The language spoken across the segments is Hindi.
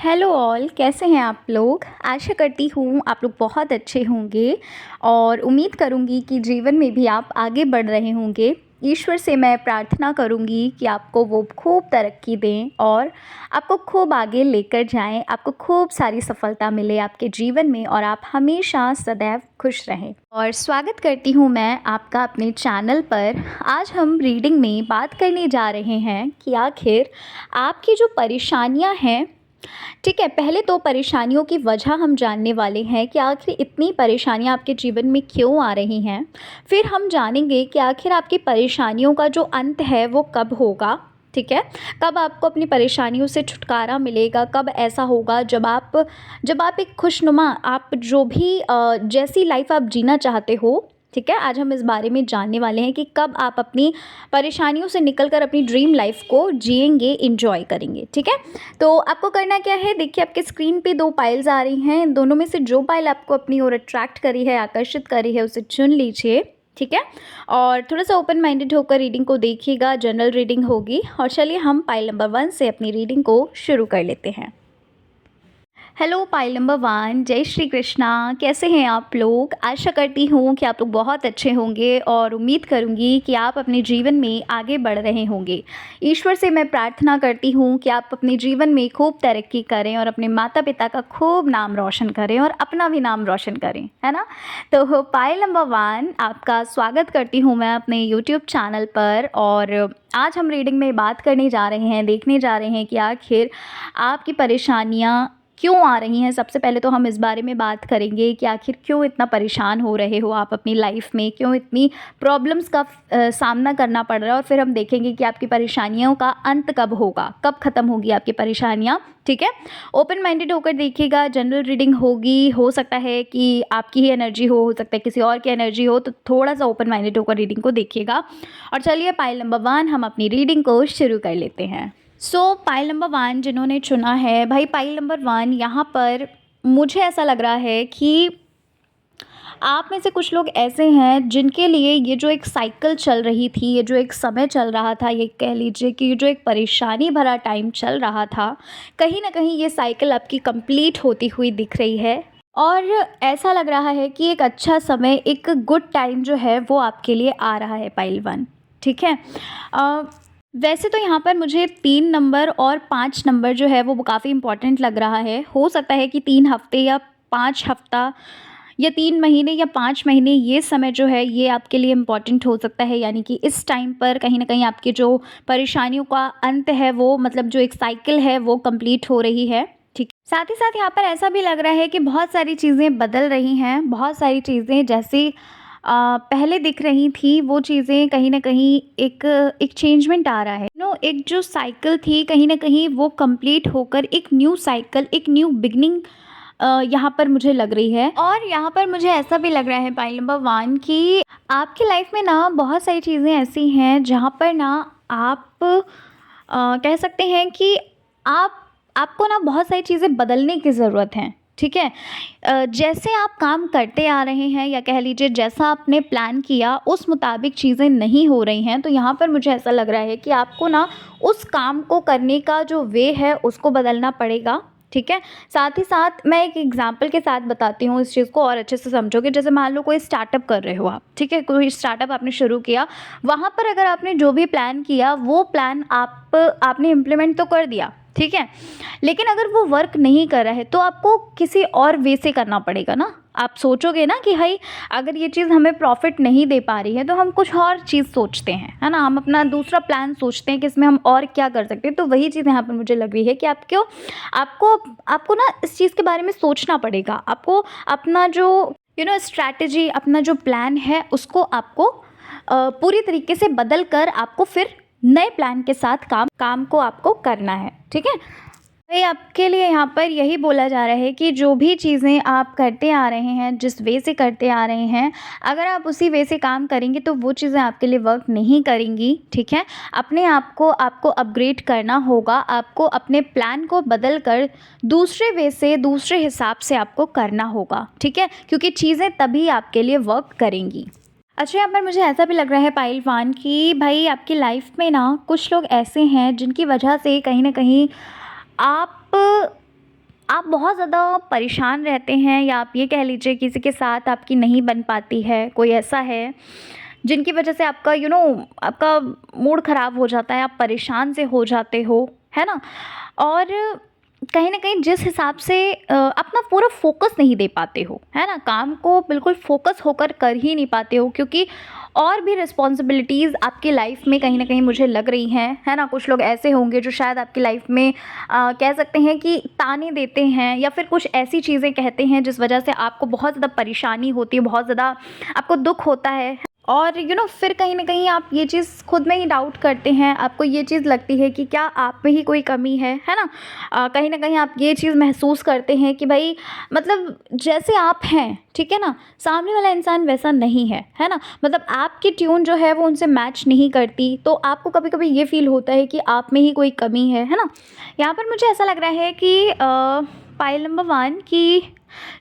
हेलो ऑल, कैसे हैं आप लोग। आशा करती हूँ आप लोग बहुत अच्छे होंगे और उम्मीद करूँगी कि जीवन में भी आप आगे बढ़ रहे होंगे। ईश्वर से मैं प्रार्थना करूँगी कि आपको वो खूब तरक्की दें और आपको खूब आगे लेकर जाएं, आपको खूब सारी सफलता मिले आपके जीवन में और आप हमेशा सदैव खुश रहें। और स्वागत करती हूँ मैं आपका अपने चैनल पर। आज हम रीडिंग में बात करने जा रहे हैं कि आखिर आपकी जो परेशानियाँ हैं, ठीक है, पहले तो परेशानियों की वजह हम जानने वाले हैं कि आखिर इतनी परेशानियां आपके जीवन में क्यों आ रही हैं। फिर हम जानेंगे कि आखिर आपकी परेशानियों का जो अंत है वो कब होगा। ठीक है, कब आपको अपनी परेशानियों से छुटकारा मिलेगा, कब ऐसा होगा जब आप एक खुशनुमा, आप जो भी जैसी लाइफ आप जीना चाहते हो। ठीक है, आज हम इस बारे में जानने वाले हैं कि कब आप अपनी परेशानियों से निकलकर अपनी ड्रीम लाइफ को जिएंगे, इंजॉय करेंगे। ठीक है, तो आपको करना क्या है, देखिए आपके स्क्रीन पे दो पाइल्स आ रही हैं। इन दोनों में से जो पाइल आपको अपनी ओर अट्रैक्ट करी है, आकर्षित करी है, उसे चुन लीजिए। ठीक है, और थोड़ा सा ओपन माइंडेड होकर रीडिंग को देखिएगा। जनरल रीडिंग होगी। और चलिए हम पाइल नंबर 1 से अपनी रीडिंग को शुरू कर लेते हैं। हेलो पाइल नंबर 1, जय श्री कृष्णा। कैसे हैं आप लोग। आशा करती हूँ कि आप लोग बहुत अच्छे होंगे और उम्मीद करूँगी कि आप अपने जीवन में आगे बढ़ रहे होंगे। ईश्वर से मैं प्रार्थना करती हूँ कि आप अपने जीवन में खूब तरक्की करें और अपने माता पिता का खूब नाम रोशन करें और अपना भी नाम रोशन करें, है ना। तो पाइल नंबर 1, आपका स्वागत करती हूँ मैं अपने यूट्यूब चैनल पर। और आज हम रीडिंग में बात करने जा रहे हैं, देखने जा रहे हैं कि आखिर आपकी परेशानियाँ क्यों आ रही हैं। सबसे पहले तो हम इस बारे में बात करेंगे कि आखिर क्यों इतना परेशान हो रहे हो आप अपनी लाइफ में, क्यों इतनी प्रॉब्लम्स का सामना करना पड़ रहा है। और फिर हम देखेंगे कि आपकी परेशानियों का अंत कब होगा, कब ख़त्म होगी आपकी परेशानियाँ। ठीक है, ओपन माइंडेड होकर देखिएगा। जनरल रीडिंग होगी, हो सकता है कि आपकी ही एनर्जी हो सकता है किसी और की एनर्जी हो, तो थोड़ा सा ओपन माइंडेड होकर रीडिंग को देखिएगा। और चलिए पाइल नंबर 1, हम अपनी रीडिंग को शुरू कर लेते हैं। पाइल नंबर 1 जिन्होंने चुना है, भाई पाइल नंबर 1 यहाँ पर मुझे ऐसा लग रहा है कि आप में से कुछ लोग ऐसे हैं जिनके लिए ये जो एक साइकिल चल रही थी, ये जो एक समय चल रहा था, ये कह लीजिए कि ये जो एक परेशानी भरा टाइम चल रहा था, कहीं ना कहीं ये साइकिल आपकी कंप्लीट होती हुई दिख रही है। और ऐसा लग रहा है कि एक अच्छा समय, एक गुड टाइम जो है वो आपके लिए आ रहा है पाइल 1। ठीक है, वैसे तो यहाँ पर मुझे 3 नंबर और 5 नंबर जो है वो काफ़ी इंपॉर्टेंट लग रहा है। हो सकता है कि 3 हफ्ते या 5 हफ्ता या 3 महीने या 5 महीने, ये समय जो है ये आपके लिए इम्पॉर्टेंट हो सकता है। यानी कि इस टाइम पर कहीं ना कहीं आपकी जो परेशानियों का अंत है वो, मतलब जो एक साइकिल है वो कंप्लीट हो रही है। ठीक, साथ ही साथ यहाँ पर ऐसा भी लग रहा है कि बहुत सारी चीज़ें बदल रही हैं। बहुत सारी चीज़ें जैसे पहले दिख रही थी, वो चीज़ें कहीं न कहीं एक एक चेंजमेंट आ रहा है। एक जो साइकिल थी कहीं न कहीं वो कंप्लीट होकर एक न्यू साइकिल, एक न्यू बिगिनिंग यहाँ पर मुझे लग रही है। और यहाँ पर मुझे ऐसा भी लग रहा है पाइल नंबर 1 कि आपकी लाइफ में ना बहुत सारी चीज़ें ऐसी हैं जहाँ पर ना आप कह सकते हैं कि आपको ना बहुत सारी चीज़ें बदलने की ज़रूरत है। ठीक है, जैसे आप काम करते आ रहे हैं या कह लीजिए जैसा आपने प्लान किया उस मुताबिक चीज़ें नहीं हो रही हैं, तो यहाँ पर मुझे ऐसा लग रहा है कि आपको ना उस काम को करने का जो वे है उसको बदलना पड़ेगा। ठीक है, साथ ही साथ मैं एक एग्जांपल के साथ बताती हूँ इस चीज़ को और अच्छे से समझोगे। जैसे मान लो कोई स्टार्टअप कर रहे हो आप, ठीक है, कोई स्टार्टअप आपने शुरू किया, वहाँ पर अगर आपने जो भी प्लान किया वो प्लान आपने इम्प्लीमेंट तो कर दिया, ठीक है, लेकिन अगर वो वर्क नहीं कर रहा है तो आपको किसी और वे से करना पड़ेगा ना। आप सोचोगे ना कि भाई अगर ये चीज़ हमें प्रॉफिट नहीं दे पा रही है तो हम कुछ और चीज़ सोचते हैं, है ना, हम अपना दूसरा प्लान सोचते हैं कि इसमें हम और क्या कर सकते हैं। तो वही चीज़ यहाँ पर मुझे लग रही है कि आपको आपको ना इस चीज़ के बारे में सोचना पड़ेगा। आपको अपना जो स्ट्रैटेजी, अपना जो प्लान है उसको आपको पूरी तरीके से बदल कर आपको फिर नए प्लान के साथ काम को आपको करना है। ठीक है, भाई आपके लिए यहाँ पर यही बोला जा रहा है कि जो भी चीज़ें आप करते आ रहे हैं, जिस वे से करते आ रहे हैं, अगर आप उसी वे से काम करेंगे तो वो चीज़ें आपके लिए वर्क नहीं करेंगी। ठीक है, अपने आप को आपको अपग्रेड करना होगा। आपको अपने प्लान को बदल कर दूसरे वे से, दूसरे हिसाब से आपको करना होगा। ठीक है, क्योंकि चीज़ें तभी आपके लिए वर्क करेंगी। अच्छा, यहाँ पर मुझे ऐसा भी लग रहा है पाइल 1 कि भाई आपकी लाइफ में ना कुछ लोग ऐसे हैं जिनकी वजह से कहीं ना कहीं आप आप बहुत ज़्यादा परेशान रहते हैं, या आप ये कह लीजिए किसी के साथ आपकी नहीं बन पाती है, कोई ऐसा है जिनकी वजह से आपका आपका मूड ख़राब हो जाता है, आप परेशान से हो जाते हो, है ना? और कहीं न कहीं जिस हिसाब से अपना पूरा फ़ोकस नहीं दे पाते हो, है ना? काम को बिल्कुल फ़ोकस होकर कर ही नहीं पाते हो, क्योंकि और भी रिस्पॉन्सिबिलिटीज़ आपकी लाइफ़ में कहीं न कहीं मुझे लग रही हैं, है ना? कुछ लोग ऐसे होंगे जो शायद आपकी लाइफ़ में कह सकते हैं कि ताने देते हैं, या फिर कुछ ऐसी चीज़ें कहते हैं जिस वजह से आपको बहुत ज़्यादा परेशानी होती है, बहुत ज़्यादा आपको दुःख होता है। और फिर कहीं न कहीं आप ये चीज़ खुद में ही डाउट करते हैं, आपको ये चीज़ लगती है कि क्या आप में ही कोई कमी है ना? कहीं न कहीं आप ये चीज़ महसूस करते हैं कि भई मतलब जैसे आप हैं, ठीक है ना? सामने वाला इंसान वैसा नहीं है ना? मतलब आपकी ट्यून जो है वो उनसे मैच नहीं करती, तो आपको कभी-कभी ये फ़ील होता है कि आप में ही कोई कमी है ना? यहाँ पर मुझे ऐसा लग रहा है कि पाइल नंबर 1 कि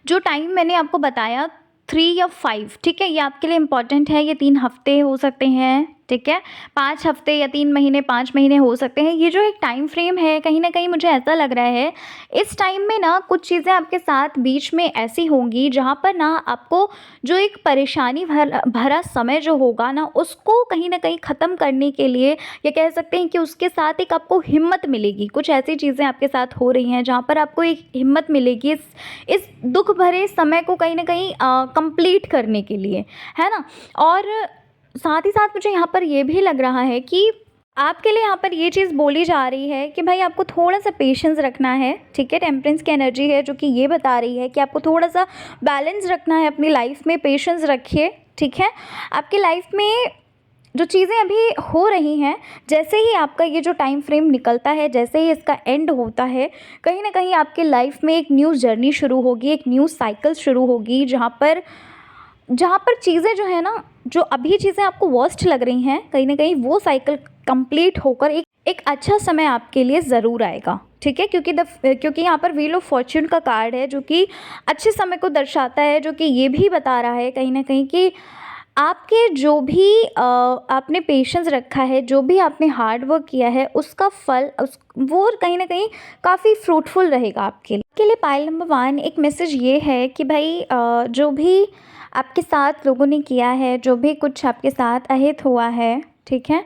जो टाइम मैंने आपको बताया 3 या 5, ठीक है? ये आपके लिए इम्पॉर्टेंट है, ये 3 हफ़्ते हो सकते हैं, ठीक है? 5 हफ़्ते या 3 महीने, 5 महीने हो सकते हैं। ये जो एक टाइम फ्रेम है, कहीं न कहीं मुझे ऐसा लग रहा है, इस टाइम में ना कुछ चीज़ें आपके साथ बीच में ऐसी होंगी जहाँ पर ना आपको जो एक परेशानी भरा समय जो होगा ना, उसको कहीं न कहीं ख़त्म करने के लिए, या कह सकते हैं कि उसके साथ एक आपको हिम्मत मिलेगी। कुछ ऐसी चीज़ें आपके साथ हो रही हैं जहाँ पर आपको एक हिम्मत मिलेगी इस दुःख भरे समय को कहीं न कहीं कंप्लीट करने के लिए, है ना? और साथ ही साथ मुझे यहाँ पर ये भी लग रहा है कि आपके लिए यहाँ पर ये चीज़ बोली जा रही है कि भाई आपको थोड़ा-सा पेशेंस रखना है, ठीक है? टेम्परेंस की एनर्जी है जो कि ये बता रही है कि आपको थोड़ा-सा बैलेंस रखना है अपनी लाइफ़ में, पेशेंस रखिए, ठीक है? आपकी लाइफ़ में जो चीज़ें अभी हो रही हैं, जैसे ही आपका ये जो टाइम फ्रेम निकलता है, जैसे ही इसका एंड होता है, कहीं न कहीं आपकी लाइफ़ में एक न्यू जर्नी शुरू होगी, एक न्यू साइकिल शुरू होगी, जहाँ पर चीज़ें जो है ना, जो अभी चीज़ें आपको वर्स्ट लग रही हैं, कहीं न कहीं वो साइकिल कंप्लीट होकर एक एक अच्छा समय आपके लिए ज़रूर आएगा, ठीक है? क्योंकि यहाँ पर व्हील ऑफ फॉर्च्यून का कार्ड है जो कि अच्छे समय को दर्शाता है, जो कि ये भी बता रहा है कहीं न कहीं कि आपके जो भी आपने पेशेंस रखा है, जो भी आपने हार्ड वर्क किया है, उसका फल वो कहीं न कहीं काफ़ी फ्रूटफुल रहेगा आपके लिए। पाइल नंबर 1 एक मैसेज ये है कि भाई जो भी आपके साथ लोगों ने किया है, जो भी कुछ आपके साथ अहित हुआ है, ठीक है?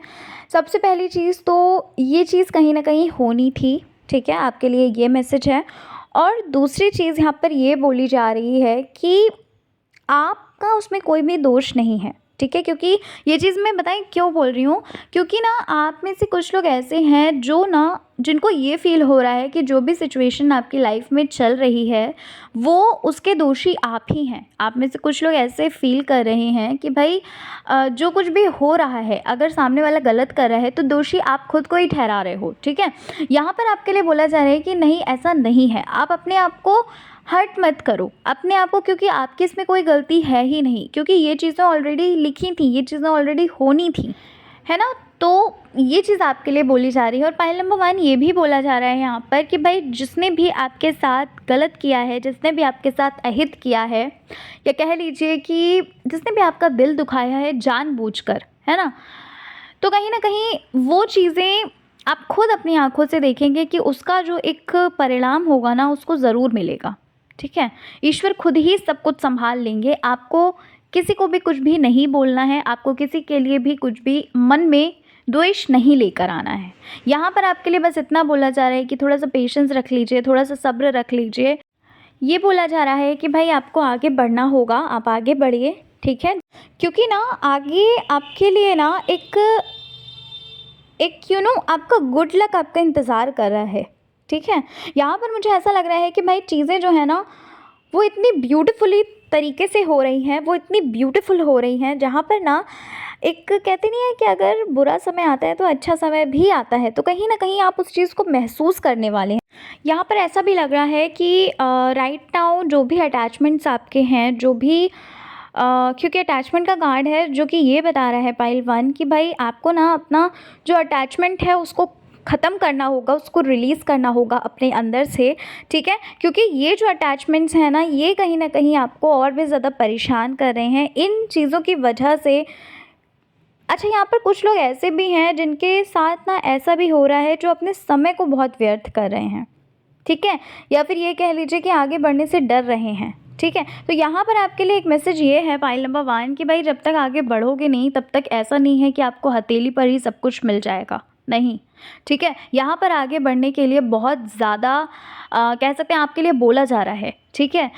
सबसे पहली चीज़ तो ये चीज़ कहीं न कहीं होनी थी, ठीक है? आपके लिए ये मैसेज है। और दूसरी चीज़ यहाँ पर ये बोली जा रही है कि आपका उसमें कोई भी दोष नहीं है, ठीक है? क्योंकि ये चीज़ मैं बताएँ क्यों बोल रही हूँ? क्योंकि ना आप में से कुछ लोग ऐसे हैं जो ना जिनको ये फ़ील हो रहा है कि जो भी सिचुएशन आपकी लाइफ़ में चल रही है, वो उसके दोषी आप ही हैं। आप में से कुछ लोग ऐसे फ़ील कर रहे हैं कि भई जो कुछ भी हो रहा है, अगर सामने वाला गलत कर रहा है तो दोषी आप खुद को ही ठहरा रहे हो, ठीक है? यहाँ पर आपके लिए बोला जा रहा है कि नहीं, ऐसा नहीं है। आप अपने आप को हर्ट मत करो, अपने आप को, क्योंकि आपकी इसमें कोई गलती है ही नहीं, क्योंकि ये चीज़ें ऑलरेडी लिखी थी, ये चीज़ें ऑलरेडी होनी थी, है ना? तो ये चीज़ आपके लिए बोली जा रही है। और पॉइंट नंबर 1 ये भी बोला जा रहा है यहाँ पर कि भाई जिसने भी आपके साथ गलत किया है, जिसने भी आपके साथ अहित किया है, या कह लीजिए कि जिसने भी आपका दिल दुखाया है जानबूझकर, है ना? तो कहीं न कहीं वो चीज़ें आप खुद अपनी आँखों से देखेंगे कि उसका जो एक परिणाम होगा ना, उसको ज़रूर मिलेगा, ठीक है? ईश्वर खुद ही सब कुछ सँभाल लेंगे। आपको किसी को भी कुछ भी नहीं बोलना है, आपको किसी के लिए भी कुछ भी मन में द्वेष नहीं लेकर आना है। यहाँ पर आपके लिए बस इतना बोला जा रहा है कि थोड़ा-सा पेशेंस रख लीजिए, थोड़ा-सा सब्र रख लीजिए। ये बोला जा रहा है कि भाई आपको आगे बढ़ना होगा, आप आगे बढ़िए, ठीक है? क्योंकि ना आगे आपके लिए ना एक एक आपका गुड लक आपका इंतज़ार कर रहा है, ठीक है? यहाँ पर मुझे ऐसा लग रहा है कि भाई चीज़ें जो है ना, वो इतनी ब्यूटीफुली तरीके से हो रही हैं, वो इतनी ब्यूटीफुल हो रही हैं, जहाँ पर ना एक कहते नहीं है कि अगर बुरा समय आता है तो अच्छा समय भी आता है, तो कहीं न कहीं आप उस चीज़ को महसूस करने वाले हैं। यहाँ पर ऐसा भी लग रहा है कि राइट नाउ जो भी अटैचमेंट्स आपके हैं, जो भी क्योंकि अटैचमेंट का कार्ड है जो कि ये बता रहा है पाइल 1 कि भाई आपको ना अपना जो अटैचमेंट है उसको ख़त्म करना होगा, उसको रिलीज़ करना होगा अपने अंदर से, ठीक है? क्योंकि ये जो अटैचमेंट्स हैं ना, ये कहीं न कहीं आपको और भी ज़्यादा परेशान कर रहे हैं इन चीज़ों की वजह से। अच्छा, यहाँ पर कुछ लोग ऐसे भी हैं जिनके साथ ना ऐसा भी हो रहा है जो अपने समय को बहुत व्यर्थ कर रहे हैं, ठीक है? या फिर ये कह लीजिए कि आगे बढ़ने से डर रहे हैं, ठीक है? तो यहाँ पर आपके लिए एक मैसेज ये है पाइल नंबर 1 कि भाई जब तक आगे बढ़ोगे नहीं तब तक ऐसा नहीं है कि आपको हथेली पर ही सब कुछ मिल जाएगा, नहीं, ठीक है? यहाँ पर आगे बढ़ने के लिए बहुत ज़्यादा कह सकते हैं आपके लिए बोला जा रहा है, ठीक है?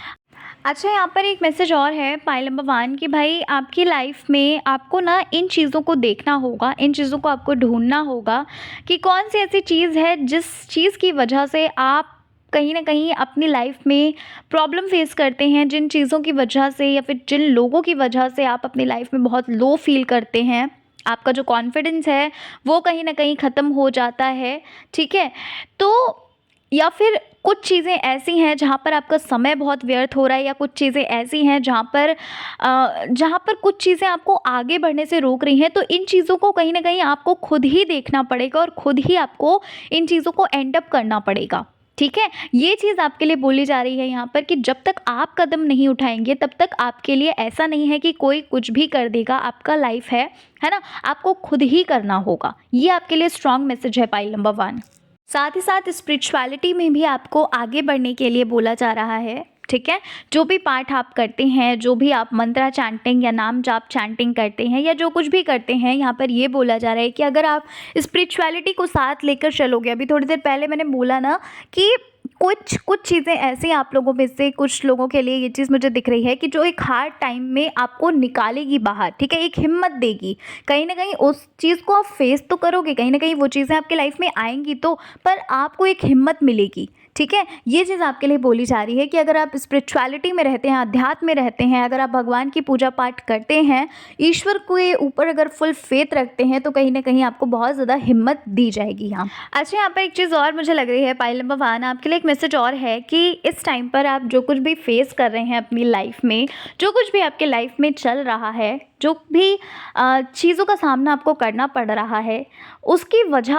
अच्छा, यहाँ पर एक मैसेज और है पाइल नंबर 1 कि भाई आपकी लाइफ में आपको ना इन चीज़ों को देखना होगा, इन चीज़ों को आपको ढूँढना होगा कि कौन सी ऐसी चीज़ है जिस चीज़ की वजह से आप कहीं न कहीं अपनी लाइफ में प्रॉब्लम फेस करते हैं, जिन चीज़ों की वजह से या फिर जिन लोगों की वजह से आप अपनी लाइफ में बहुत लो फ़ील करते हैं। आपका जो कॉन्फिडेंस है वो कहीं न कहीं ख़त्म हो जाता है, ठीक है? तो या फिर कुछ चीज़ें ऐसी हैं जहाँ पर आपका समय बहुत व्यर्थ हो रहा है, या कुछ चीज़ें ऐसी हैं जहाँ पर कुछ चीज़ें आपको आगे बढ़ने से रोक रही हैं। तो इन चीज़ों को कहीं न कहीं आपको खुद ही देखना पड़ेगा और खुद ही आपको इन चीज़ों को एंड अप करना पड़ेगा, ठीक है? ये चीज़ आपके लिए बोली जा रही है यहाँ पर कि जब तक आप कदम नहीं उठाएँगे तब तक आपके लिए ऐसा नहीं है कि कोई कुछ भी कर देगा, आपका लाइफ़ है ना? आपको खुद ही करना होगा। ये आपके लिए स्ट्रॉन्ग मैसेज है पाइल नंबर 1। साथ ही साथ स्पिरिचुअलिटी में भी आपको आगे बढ़ने के लिए बोला जा रहा है, ठीक है? जो भी पाठ आप करते हैं, जो भी आप मंत्रा चैंटिंग या नाम जाप चैंटिंग करते हैं या जो कुछ भी करते हैं, यहाँ पर ये बोला जा रहा है कि अगर आप स्पिरिचुअलिटी को साथ लेकर चलोगे, अभी थोड़ी देर पहले मैंने बोला ना कि कुछ कुछ चीज़ें ऐसी आप लोगों में से कुछ लोगों के लिए ये चीज़ मुझे दिख रही है कि जो एक हार्ड टाइम में आपको निकालेगी बाहर, ठीक है? एक हिम्मत देगी। कहीं न कहीं उस चीज़ को आप फेस तो करोगे, कहीं न कहीं वो चीज़ें आपकी लाइफ में आएँगी तो, पर आपको एक हिम्मत मिलेगी, ठीक है? ये चीज़ आपके लिए बोली जा रही है कि अगर आप स्पिरिचुअलिटी में रहते हैं, अध्यात्म में रहते हैं, अगर आप भगवान की पूजा पाठ करते हैं, ईश्वर के ऊपर अगर फुल फेथ रखते हैं, तो कहीं न कहीं आपको बहुत ज़्यादा हिम्मत दी जाएगी यहाँ। अच्छा, यहाँ पर एक चीज़ और मुझे लग रही है पाइल नंबर 1 आपके लिए एक मैसेज और है कि इस टाइम पर आप जो कुछ भी फेस कर रहे हैं अपनी लाइफ में, जो कुछ भी आपके लाइफ में चल रहा है, जो भी चीज़ों का सामना आपको करना पड़ रहा है, उसकी वजह,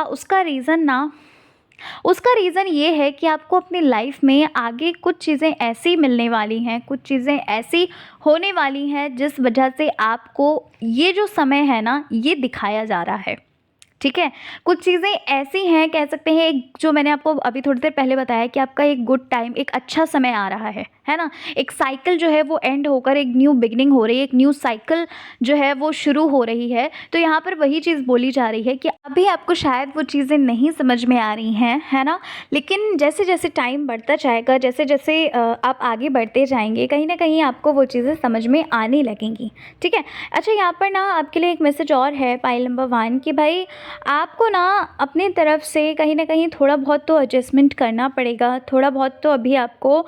उसका रीज़न ये है कि आपको अपनी लाइफ में आगे कुछ चीज़ें ऐसी मिलने वाली हैं, कुछ चीज़ें ऐसी होने वाली हैं जिस वजह से आपको ये जो समय है ना, ये दिखाया जा रहा है, ठीक है? कुछ चीज़ें ऐसी हैं, कह सकते हैं, एक जो मैंने आपको अभी थोड़ी देर पहले बताया कि आपका एक गुड टाइम, एक अच्छा समय आ रहा है ना? एक साइकिल जो है वो एंड होकर एक न्यू बिगिनिंग हो रही है, एक न्यू साइकिल जो है वो शुरू हो रही है। तो यहाँ पर वही चीज़ बोली जा रही है कि अभी आपको शायद वो चीज़ें नहीं समझ में आ रही हैं, है ना? लेकिन जैसे-जैसे टाइम बढ़ता जाएगा, जैसे-जैसे आप आगे बढ़ते जाएँगे, कहीं न कहीं आपको वो चीज़ें समझ में आने लगेंगी, ठीक है? अच्छा, यहाँ पर ना आपके लिए एक मैसेज और है पाइल नंबर 1 कि भाई आपको ना अपनी तरफ से कहीं न कहीं थोड़ा बहुत तो एडजस्टमेंट करना पड़ेगा, थोड़ा बहुत तो अभी आपको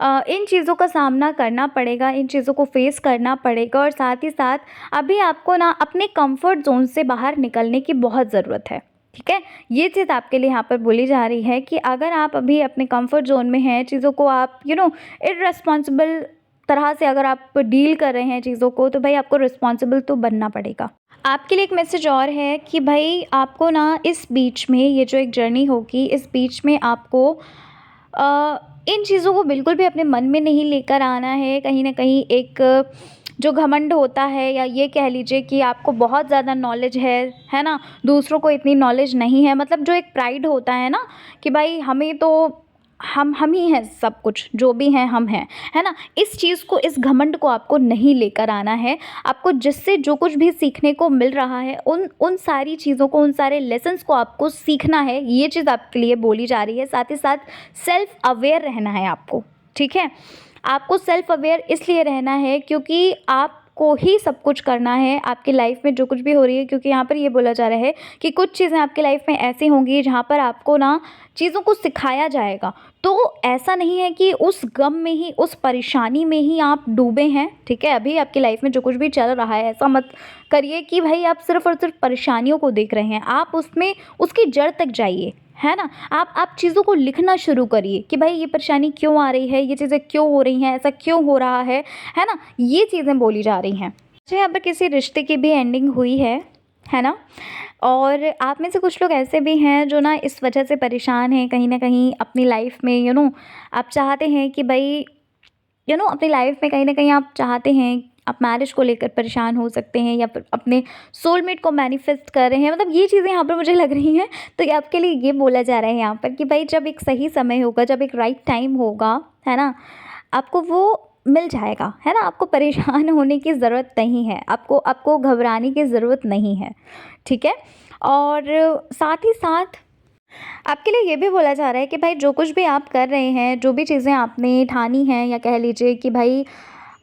इन चीज़ों का सामना करना पड़ेगा, इन चीज़ों को फेस करना पड़ेगा और साथ ही साथ अभी आपको ना अपने कंफर्ट ज़ोन से बाहर निकलने की बहुत ज़रूरत है, ठीक है? ये चीज़ आपके लिए यहाँ पर बोली जा रही है कि अगर आप अभी अपने कंफर्ट ज़ोन में हैं, चीज़ों को आप इर्रेस्पॉन्सिबल तरह से अगर आप डील कर रहे हैं चीज़ों को, तो भाई आपको रिस्पॉन्सिबल तो बनना पड़ेगा। आपके लिए एक मैसेज और है कि भाई आपको ना इस बीच में, ये जो एक जर्नी होगी, इस बीच में आपको इन चीज़ों को बिल्कुल भी अपने मन में नहीं लेकर आना है। कहीं न कहीं एक जो घमंड होता है, या ये कह लीजिए कि आपको बहुत ज़्यादा नॉलेज है ना? दूसरों को इतनी नॉलेज नहीं है, मतलब जो एक प्राइड होता है ना कि भाई हमें तो हम ही हैं, सब कुछ जो भी हैं हम हैं, है ना? इस चीज़ को, इस घमंड को आपको नहीं लेकर आना है। आपको जिससे जो कुछ भी सीखने को मिल रहा है, उन उन सारी चीज़ों को, उन सारे लेसन्स को आपको सीखना है। ये चीज़ आपके लिए बोली जा रही है। साथ ही साथ सेल्फ अवेयर रहना है आपको, ठीक है? आपको सेल्फ अवेयर इसलिए रहना है क्योंकि आपको ही सब कुछ करना है आपकी लाइफ में जो कुछ भी हो रही है, क्योंकि यहाँ पर ये बोला जा रहा है कि कुछ चीज़ें आपकी लाइफ में ऐसी होंगी जहाँ पर आपको ना चीज़ों को सिखाया जाएगा। तो ऐसा नहीं है कि उस गम में ही, उस परेशानी में ही आप डूबे हैं, ठीक है? अभी आपकी लाइफ में जो कुछ भी चल रहा है, ऐसा मत करिए कि भाई आप सिर्फ़ और सिर्फ परेशानियों को देख रहे हैं। आप उसमें उसकी जड़ तक जाइए, है ना? आप चीज़ों को लिखना शुरू करिए कि भाई ये परेशानी क्यों आ रही है, ये चीज़ें क्यों हो रही हैं, ऐसा क्यों हो रहा है ना? ये चीज़ें बोली जा रही हैं। अच्छा, यहाँ पर किसी रिश्ते की भी एंडिंग हुई है ना? और आप में से कुछ लोग ऐसे भी हैं जो ना इस वजह से परेशान हैं कहीं न कहीं अपनी लाइफ में। आप चाहते हैं कि भाई अपनी लाइफ में कहीं न कहीं आप चाहते हैं आप मैरिज को लेकर परेशान हो सकते हैं या फिर अपने सोलमेट को मैनिफेस्ट कर रहे हैं, मतलब ये चीज़ें यहाँ पर मुझे लग रही हैं। तो ये आपके लिए ये बोला जा रहा है यहाँ पर कि भाई जब एक सही समय होगा, जब एक राइट टाइम होगा, है ना, आपको वो मिल जाएगा, है ना। आपको परेशान होने की ज़रूरत नहीं है, आपको आपको घबराने की ज़रूरत नहीं है, ठीक है। और साथ ही साथ आपके लिए ये भी बोला जा रहा है कि भाई जो कुछ भी आप कर रहे हैं, जो भी चीज़ें आपने ठानी हैं, या कह लीजिए कि भाई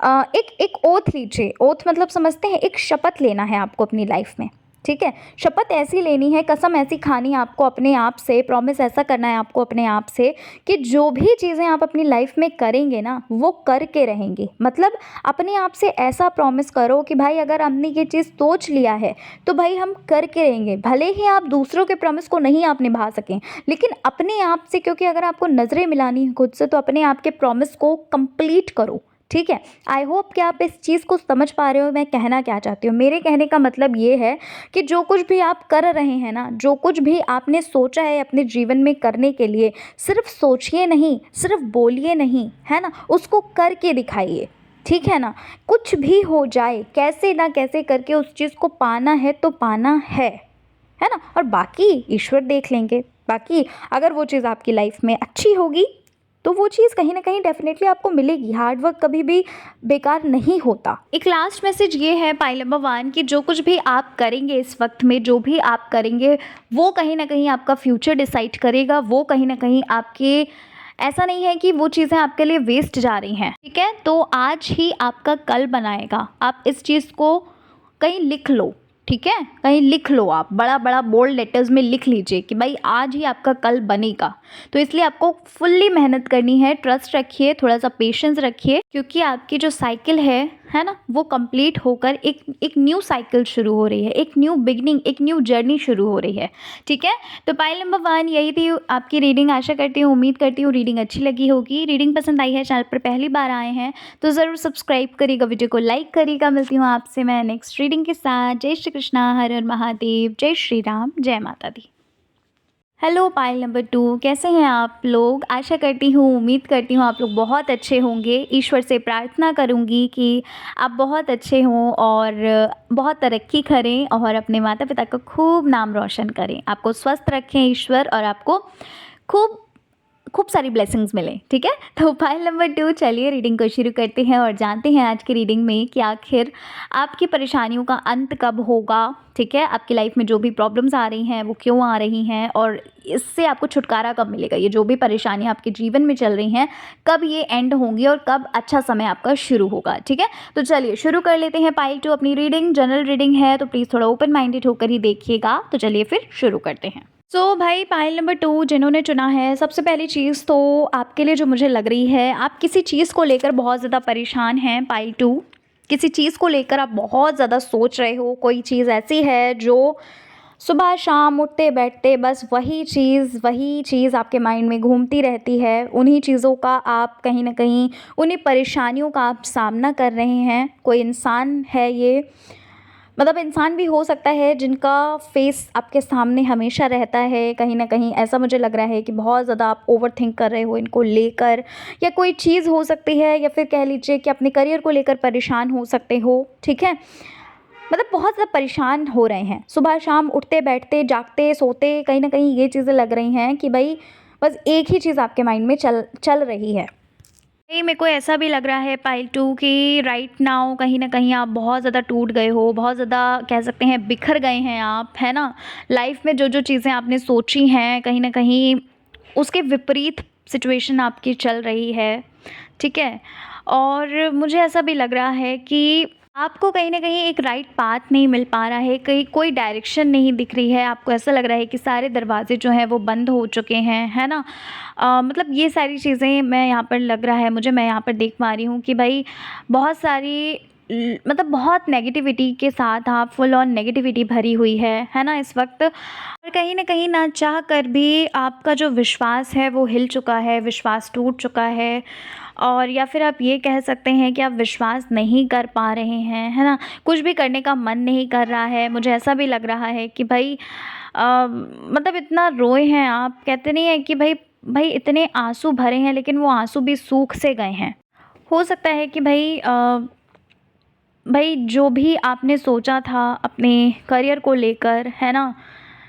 एक एक ओथ लीजिए। ओथ मतलब समझते हैं, एक शपथ लेना है आपको अपनी लाइफ में, ठीक है। शपथ ऐसी लेनी है, कसम ऐसी खानी है आपको अपने आप से, प्रॉमिस ऐसा करना है आपको अपने आप से कि जो भी चीज़ें आप अपनी लाइफ में करेंगे ना, वो करके रहेंगे। मतलब अपने आप से ऐसा प्रॉमिस करो कि भाई अगर हमने ये चीज़ सोच लिया है तो भाई हम करके रहेंगे। भले ही आप दूसरों के प्रॉमिस को नहीं आप निभा सकें, लेकिन अपने आप से, क्योंकि अगर आपको नज़रें मिलानी है खुद से, तो अपने आप के प्रॉमिस को कंप्लीट करो, ठीक है। आई होप कि आप इस चीज़ को समझ पा रहे हो मैं कहना क्या चाहती हूँ। मेरे कहने का मतलब ये है कि जो कुछ भी आप कर रहे हैं ना, जो कुछ भी आपने सोचा है अपने जीवन में करने के लिए, सिर्फ सोचिए नहीं, सिर्फ बोलिए नहीं, है ना, उसको करके दिखाइए, ठीक है ना। कुछ भी हो जाए, कैसे ना कैसे करके उस चीज़ को पाना है तो पाना है ना। और बाकी ईश्वर देख लेंगे। बाकी अगर वो चीज़ आपकी लाइफ में अच्छी होगी तो वो चीज़ कहीं ना कहीं डेफिनेटली आपको मिलेगी। हार्ड वर्क कभी भी बेकार नहीं होता। एक लास्ट मैसेज ये है पाइल नंबर 1 कि जो कुछ भी आप करेंगे इस वक्त में, जो भी आप करेंगे वो कहीं ना कहीं आपका फ्यूचर डिसाइड करेगा। वो कहीं ना कहीं आपके, ऐसा नहीं है कि वो चीज़ें आपके लिए वेस्ट जा रही हैं, ठीक है। तो आज ही आपका कल बनाएगा। आप इस चीज़ को कहीं लिख लो, ठीक है, कहीं लिख लो, आप बड़ा बड़ा बोल्ड लेटर्स में लिख लीजिए कि भाई आज ही आपका कल बनेगा। तो इसलिए आपको फुल्ली मेहनत करनी है, ट्रस्ट रखिए, थोड़ा सा पेशेंस रखिए, क्योंकि आपकी जो साइकिल है ना, वो कंप्लीट होकर एक न्यू साइकिल शुरू हो रही है, एक न्यू बिगनिंग, एक न्यू जर्नी शुरू हो रही है, ठीक है। तो पाइल नंबर 1 यही थी आपकी रीडिंग। आशा करती हूँ, उम्मीद करती हूँ रीडिंग अच्छी लगी होगी। रीडिंग पसंद आई है, चैनल पर पहली बार आए हैं तो ज़रूर सब्सक्राइब करिएगा, वीडियो को लाइक करिएगा। मिलती हूँ आपसे मैं नेक्स्ट रीडिंग के साथ। जय श्री कृष्णा, हर हर महादेव, जय श्री राम, जय माता दी। हेलो पाइल नंबर 2, कैसे हैं आप लोग। आशा करती हूँ, उम्मीद करती हूँ आप लोग बहुत अच्छे होंगे। ईश्वर से प्रार्थना करूँगी कि आप बहुत अच्छे हों और बहुत तरक्की करें और अपने माता पिता का खूब नाम रोशन करें। आपको स्वस्थ रखें ईश्वर, और आपको खूब खूब सारी ब्लेसिंग्स मिले, ठीक है। तो फाइल नंबर 2, चलिए रीडिंग को शुरू करते हैं और जानते हैं आज की रीडिंग में कि आखिर आपकी परेशानियों का अंत कब होगा, ठीक है। आपकी लाइफ में जो भी प्रॉब्लम्स आ रही हैं वो क्यों आ रही हैं, और इससे आपको छुटकारा कब मिलेगा। ये जो भी परेशानियां आपके जीवन में चल रही हैं, कब ये एंड होंगी और कब अच्छा समय आपका शुरू होगा, ठीक है। तो चलिए शुरू कर लेते हैं पाइल 2 अपनी रीडिंग। जनरल रीडिंग है तो प्लीज़ थोड़ा ओपन माइंडेड होकर ही देखिएगा। तो चलिए फिर शुरू करते हैं। भाई पाइल नंबर 2 जिन्होंने चुना है, सबसे पहली चीज़ तो आपके लिए जो मुझे लग रही है, आप किसी चीज़ को लेकर बहुत ज़्यादा परेशान हैं। पाइल 2, किसी चीज़ को लेकर आप बहुत ज़्यादा सोच रहे हो। कोई चीज़ ऐसी है जो सुबह शाम उठते बैठते बस वही चीज़ आपके माइंड में घूमती रहती है। उन्हीं चीज़ों का आप कहीं ना कहीं, उन्हीं परेशानियों का आप सामना कर रहे हैं। कोई इंसान है ये, मतलब इंसान भी हो सकता है जिनका फेस आपके सामने हमेशा रहता है। कहीं ना कहीं ऐसा मुझे लग रहा है कि बहुत ज़्यादा आप ओवर थिंक कर रहे हो इनको लेकर, या कोई चीज़ हो सकती है, या फिर कह लीजिए कि अपने करियर को लेकर परेशान हो सकते हो, ठीक है। मतलब बहुत ज़्यादा परेशान हो रहे हैं, सुबह शाम उठते बैठते जागते सोते, कहीं ना कहीं ये चीज़ें लग रही हैं कि भाई बस एक ही चीज़ आपके माइंड में चल रही है। नहीं, मेरे को ऐसा भी लग रहा है पाइल 2 कि राइट नाउ कहीं न कहीं आप बहुत ज़्यादा टूट गए हो, बहुत ज़्यादा कह सकते हैं बिखर गए हैं आप, है ना? लाइफ़ में जो-जो चीज़ें आपने सोची हैं, कहीं न कहीं उसके विपरीत सिचुएशन आपकी चल रही है, ठीक है? और मुझे ऐसा भी लग रहा है कि आपको कहीं न कहीं एक राइट पाथ नहीं मिल पा रहा है, कहीं कोई डायरेक्शन नहीं दिख रही है। आपको ऐसा लग रहा है कि सारे दरवाज़े जो हैं वो बंद हो चुके हैं, है ना? मतलब ये सारी चीज़ें मैं यहाँ पर लग रहा है मुझे, मैं यहाँ पर देख पा रही हूँ कि भाई बहुत सारी मतलब बहुत नेगेटिविटी के साथ आप फुल ऑन नेगेटिविटी भरी हुई है ना इस वक्त। और कहीं न कहीं ना चाह कर भी आपका जो विश्वास है वो हिल चुका है, विश्वास टूट चुका है, और या फिर आप ये कह सकते हैं कि आप विश्वास नहीं कर पा रहे हैं, है ना? कुछ भी करने का मन नहीं कर रहा है। मुझे ऐसा भी लग रहा है कि भाई मतलब इतना रोए हैं आप, कहते नहीं है कि भाई भाई इतने आँसू भरे हैं, लेकिन वो आँसू भी सूख से गए हैं। हो सकता है कि भाई भई जो भी आपने सोचा था अपने करियर को लेकर, है ना?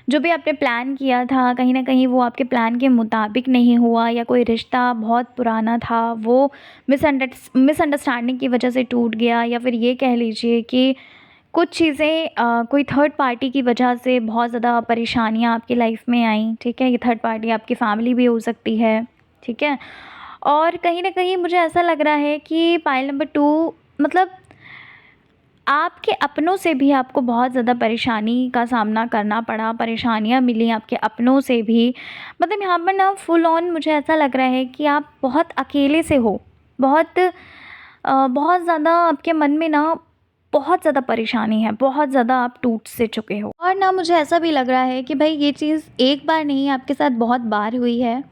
जो भी आपने प्लान किया था, कहीं न कहीं वो आपके प्लान के मुताबिक नहीं हुआ, या कोई रिश्ता बहुत पुराना था, वो मिसअंडरस्टैंडिंग की वजह से टूट गया, या फिर ये कह लीजिए कि कुछ चीज़ें कोई थर्ड पार्टी की वजह से बहुत ज़्यादा परेशानियाँ आपकी लाइफ में आईं, ठीक है? ये थर्ड पार्टी आपकी फैमिली भी हो सकती है, ठीक है? और कहीं न कहीं मुझे ऐसा लग रहा है कि पाइल नंबर 2, मतलब आपके अपनों से भी आपको बहुत ज़्यादा परेशानी का सामना करना पड़ा, परेशानियाँ मिली आपके अपनों से भी। मतलब यहाँ पर ना फुल ऑन मुझे ऐसा लग रहा है कि आप बहुत अकेले से हो। बहुत ज़्यादा आपके मन में ना बहुत ज़्यादा परेशानी है, बहुत ज़्यादा आप टूट से चुके हो। और ना मुझे ऐसा भी लग रहा है कि भई ये चीज़ एक बार नहीं, आपके साथ बहुत बार हुई है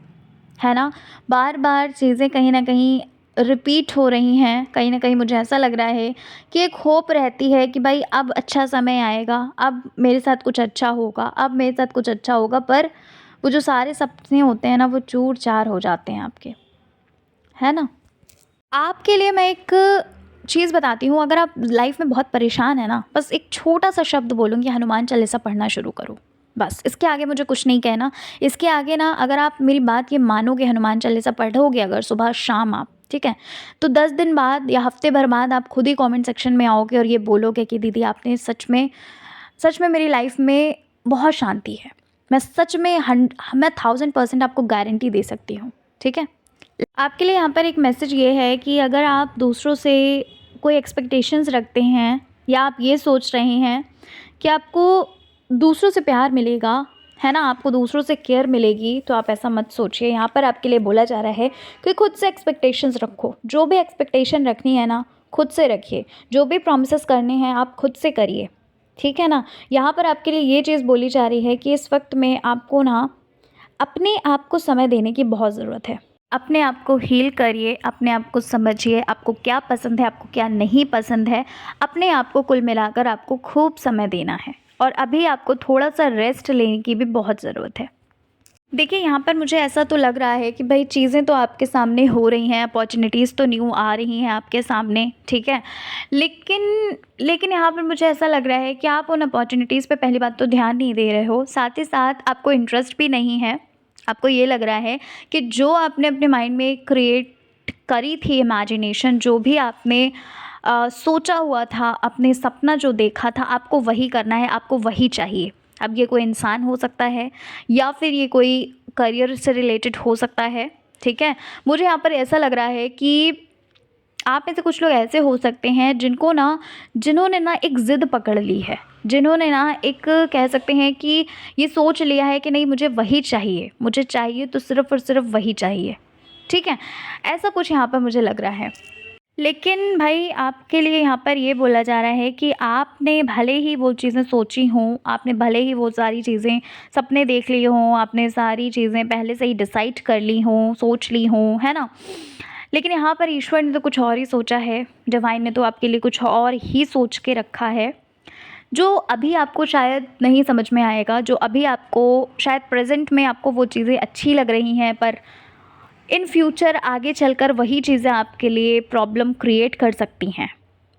ना? बार-बार चीज़ें कहीं न कहीं रिपीट हो रही हैं। कहीं न कहीं मुझे ऐसा लग रहा है कि एक होप रहती है कि भाई अब अच्छा समय आएगा, अब मेरे साथ कुछ अच्छा होगा, अब मेरे साथ कुछ अच्छा होगा, पर वो जो सारे सपने होते हैं ना, वो चूर-चार हो जाते हैं आपके, है ना? आपके लिए मैं एक चीज़ बताती हूँ, अगर आप लाइफ में बहुत परेशान हैं ना, बस एक छोटा-सा शब्द बोलूँगी, हनुमान चालीसा पढ़ना शुरू करो। बस, इसके आगे मुझे कुछ नहीं कहना। इसके आगे ना अगर आप मेरी बात ये मानोगे, हनुमान चालीसा पढ़ोगे अगर सुबह-शाम आप, ठीक है? तो 10 दिन बाद या हफ़्ते भर बाद आप खुद ही कमेंट सेक्शन में आओगे और ये बोलोगे कि दीदी आपने सच में मेरी लाइफ में बहुत शांति है। मैं 1000% आपको गारंटी दे सकती हूँ, ठीक है? आपके लिए यहाँ पर एक मैसेज ये है कि अगर आप दूसरों से कोई एक्सपेक्टेशंस रखते हैं, या आप ये सोच रहे हैं कि आपको दूसरों से प्यार मिलेगा, है ना? आपको दूसरों से केयर मिलेगी, तो आप ऐसा मत सोचिए। यहाँ पर आपके लिए बोला जा रहा है कि खुद से एक्सपेक्टेशंस रखो। जो भी एक्सपेक्टेशन रखनी है ना, खुद से रखिए। जो भी प्रॉमिसेस करने हैं, आप खुद से करिए, ठीक है ना? यहाँ पर आपके लिए ये चीज़ बोली जा रही है कि इस वक़्त में आपको ना अपने आप को समय देने की बहुत ज़रूरत है। अपने आप को हील करिए, अपने आप को समझिए, आपको क्या पसंद है, आपको क्या नहीं पसंद है। अपने आप को कुल मिलाकर आपको खूब समय देना है, और अभी आपको थोड़ा-सा रेस्ट लेने की भी बहुत ज़रूरत है। देखिए, यहाँ पर मुझे ऐसा तो लग रहा है कि भई चीज़ें तो आपके सामने हो रही हैं, अपॉर्च्युनिटीज़ तो न्यू आ रही हैं आपके सामने, ठीक है? लेकिन यहाँ पर मुझे ऐसा लग रहा है कि आप उन अपॉर्च्युनिटीज़ पे पहली बात तो ध्यान नहीं दे रहे हो, साथ ही साथ आपको इंटरेस्ट भी नहीं है। आपको ये लग रहा है कि जो आपने अपने माइंड में क्रिएट करी थी इमेजिनेशन, जो भी आपने सोचा हुआ था, अपने सपना जो देखा था, आपको वही करना है, आपको वही चाहिए। अब ये कोई इंसान हो सकता है, या फिर ये कोई करियर से रिलेटेड हो सकता है, ठीक है? मुझे यहाँ पर ऐसा लग रहा है कि आप में से कुछ लोग ऐसे हो सकते हैं जिन्होंने ना एक ज़िद पकड़ ली है, जिन्होंने ना एक कह सकते हैं कि ये सोच लिया है कि नहीं, मुझे वही चाहिए, मुझे चाहिए तो सिर्फ़ और सिर्फ़ वही चाहिए, ठीक है? ऐसा कुछ यहाँ पर मुझे लग रहा है। लेकिन भाई आपके लिए यहाँ पर ये बोला जा रहा है कि आपने भले ही वो चीज़ें सोची हों, आपने भले ही वो सारी चीज़ें सपने देख लिए हों, आपने सारी चीज़ें पहले से ही डिसाइड कर ली हों, सोच ली हों, है ना? लेकिन यहाँ पर ईश्वर ने तो कुछ और ही सोचा है, डिवाइन ने तो आपके लिए कुछ और ही सोच के रखा है, जो अभी आपको शायद नहीं समझ में आएगा, जो अभी आपको शायद प्रेज़ेंट में आपको वो चीज़ें अच्छी लग रही हैं, पर इन फ्यूचर आगे चलकर वही चीज़ें आपके लिए प्रॉब्लम क्रिएट कर सकती हैं,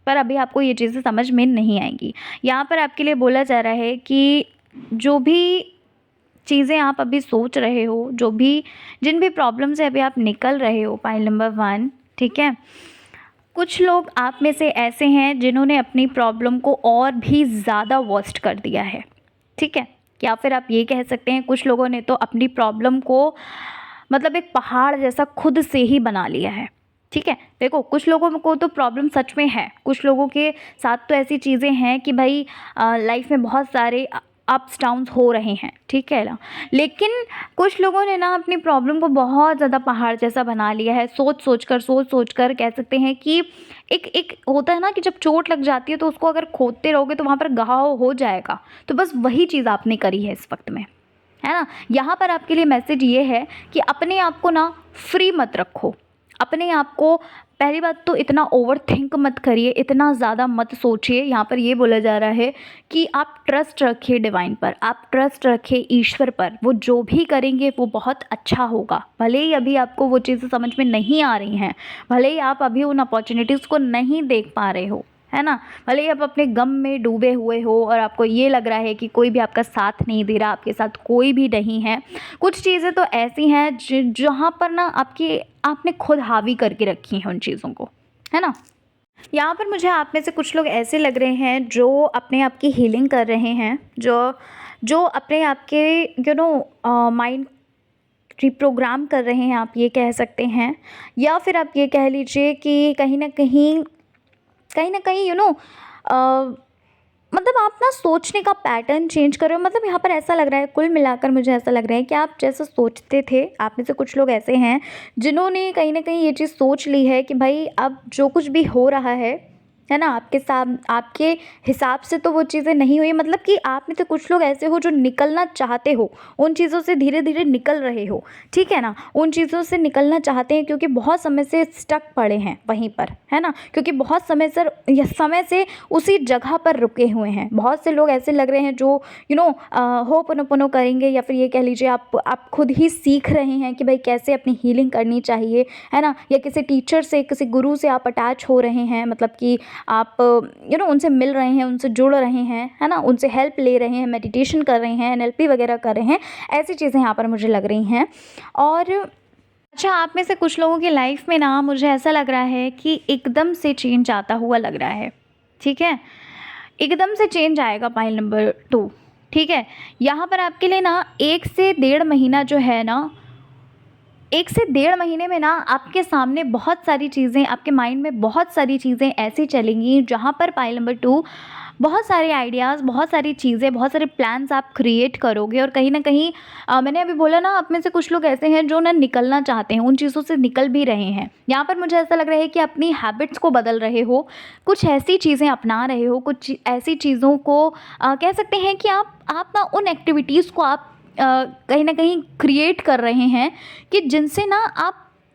पर अभी आपको ये चीज़ें समझ में नहीं आएंगी। यहाँ पर आपके लिए बोला जा रहा है कि जो भी चीज़ें आप अभी सोच रहे हो, जिन भी प्रॉब्लम से अभी आप निकल रहे हो, पाइल नंबर 1, ठीक है? कुछ लोग आप में से ऐसे हैं जिन्होंने अपनी प्रॉब्लम को और भी ज़्यादा वर्स्ट कर दिया है, ठीक है? या फिर आप ये कह सकते हैं कुछ लोगों ने तो अपनी प्रॉब्लम को मतलब एक पहाड़ जैसा खुद से ही बना लिया है, ठीक है? देखो, कुछ लोगों को तो प्रॉब्लम सच में है, कुछ लोगों के साथ तो ऐसी चीज़ें हैं कि भाई लाइफ में बहुत सारे अप्स डाउन्स हो रहे हैं, ठीक है ना? लेकिन कुछ लोगों ने ना अपनी प्रॉब्लम को बहुत ज़्यादा पहाड़ जैसा बना लिया है, सोच सोच कर कह सकते हैं कि एक एक होता है ना कि जब चोट लग जाती है तो उसको अगर खोदते रहोगे तो वहाँ पर घाव हो जाएगा, तो बस वही चीज़ आपने करी है इस वक्त में, है ना? यहाँ पर आपके लिए मैसेज ये है कि अपने आप को ना फ्री मत रखो। अपने आप को पहली बात तो इतना ओवरथिंक मत करिए, इतना ज़्यादा मत सोचिए। यहाँ पर ये बोला जा रहा है कि आप ट्रस्ट रखिए डिवाइन पर, आप ट्रस्ट रखिए ईश्वर पर। वो जो भी करेंगे वो बहुत अच्छा होगा। भले ही अभी आपको वो चीज़ें समझ में नहीं आ रही हैं, भले ही आप अभी उन अपॉर्चुनिटीज़ को नहीं देख पा रहे हो, है ना? भले ही आप अपने गम में डूबे हुए हो और आपको ये लग रहा है कि कोई भी आपका साथ नहीं दे रहा, आपके साथ कोई भी नहीं है। कुछ चीज़ें तो ऐसी हैं जहाँ पर ना आपने खुद हावी करके रखी हैं उन चीज़ों को, है ना? यहाँ पर मुझे आप में से कुछ लोग ऐसे लग रहे हैं जो अपने आप की हीलिंग कर रहे हैं, जो जो अपने आप के माइंड रिप्रोग्राम कर रहे हैं, आप ये कह सकते हैं। या फिर आप ये कह लीजिए कि कहीं न कहीं मतलब आप ना सोचने का पैटर्न चेंज कर रहे हो। मतलब यहाँ पर ऐसा लग रहा है, कुल मिलाकर मुझे ऐसा लग रहा है कि आप जैसा सोचते थे, आप में से कुछ लोग ऐसे हैं जिन्होंने कहीं न कहीं ये चीज़ सोच ली है कि भाई अब जो कुछ भी हो रहा है ना? आपके साथ आपके हिसाब से तो वो चीज़ें नहीं हुई। मतलब कि आप में से कुछ लोग ऐसे हो जो निकलना चाहते हो, उन चीज़ों से धीरे-धीरे निकल रहे हो, ठीक है ना? उन चीज़ों से निकलना चाहते हैं क्योंकि बहुत समय से स्टक पड़े हैं वहीं पर, है ना? क्योंकि बहुत समय से उसी जगह पर रुके हुए हैं। बहुत से लोग ऐसे लग रहे हैं जो होपोनोपोनो करेंगे, या फिर ये कह लीजिए आप खुद ही सीख रहे हैं कि भाई कैसे अपनी हीलिंग करनी चाहिए, है ना? या किसी टीचर से, किसी गुरु से आप अटैच हो रहे हैं, मतलब कि आप उनसे मिल रहे हैं, उनसे जुड़ रहे हैं, है ना? उनसे हेल्प ले रहे हैं, मेडिटेशन कर रहे हैं, एनएलपी वगैरह कर रहे हैं। ऐसी चीज़ें यहाँ पर मुझे लग रही हैं। और अच्छा, आप में से कुछ लोगों की लाइफ में ना मुझे ऐसा लग रहा है कि एकदम से चेंज आता हुआ लग रहा है, ठीक है? एकदम से चेंज आएगा पाइल नंबर 2, ठीक है? यहाँ पर आपके लिए ना 1 से डेढ़ महीना जो है ना, 1 से डेढ़ महीने में ना आपके सामने बहुत सारी चीज़ें, आपके माइंड में बहुत सारी चीज़ें ऐसी चलेंगी जहाँ पर पाइल नंबर 2 बहुत सारे आइडियाज़, बहुत सारी चीज़ें, बहुत सारे प्लान्स आप क्रिएट करोगे। और कहीं न कहीं मैंने अभी बोला ना, आप में से कुछ लोग ऐसे हैं जो ना निकलना चाहते हैं, उन चीज़ों से निकल भी रहे हैं। यहाँ पर मुझे ऐसा लग रहा है कि अपनी हैबिट्स को बदल रहे हो, कुछ ऐसी चीज़ें अपना रहे हो, कुछ ऐसी चीज़ों को कह सकते हैं कि आप ना उन एक्टिविटीज़ को आप कहीं न कहीं क्रिएट कर रहे हैं कि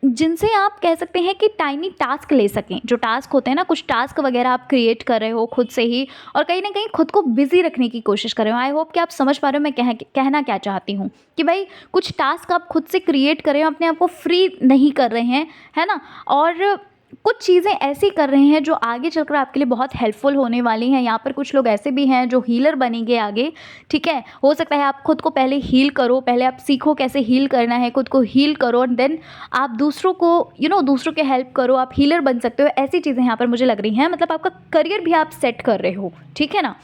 जिनसे आप कह सकते हैं कि टाइनी टास्क ले सकें। जो टास्क होते हैं ना, कुछ टास्क वगैरह आप क्रिएट कर रहे हो खुद से ही, और कहीं न कहीं खुद को बिज़ी रखने की कोशिश कर रहे हो। आई होप कि आप समझ पा रहे हो मैं कहना क्या चाहती हूँ, कि भाई कुछ टास्क आप खुद से क्रिएट कर रहे हो, अपने आप को फ्री नहीं कर रहे हैं, है ना? और कुछ चीज़ें ऐसी कर रहे हैं जो आगे चलकर आपके लिए बहुत हेल्पफुल होने वाली हैं। यहाँ पर कुछ लोग ऐसे भी हैं जो हीलर बनेंगे आगे, ठीक है? हो सकता है आप खुद को पहले हील करो, पहले आप सीखो कैसे हील करना है, खुद को हील करो, और देन आप दूसरों को दूसरों के हेल्प करो, आप हीलर बन सकते हो। ऐसी चीज़ें यहाँ पर मुझे लग रही हैं, मतलब आपका करियर भी आप सेट कर रहे हो, ठीक है ना?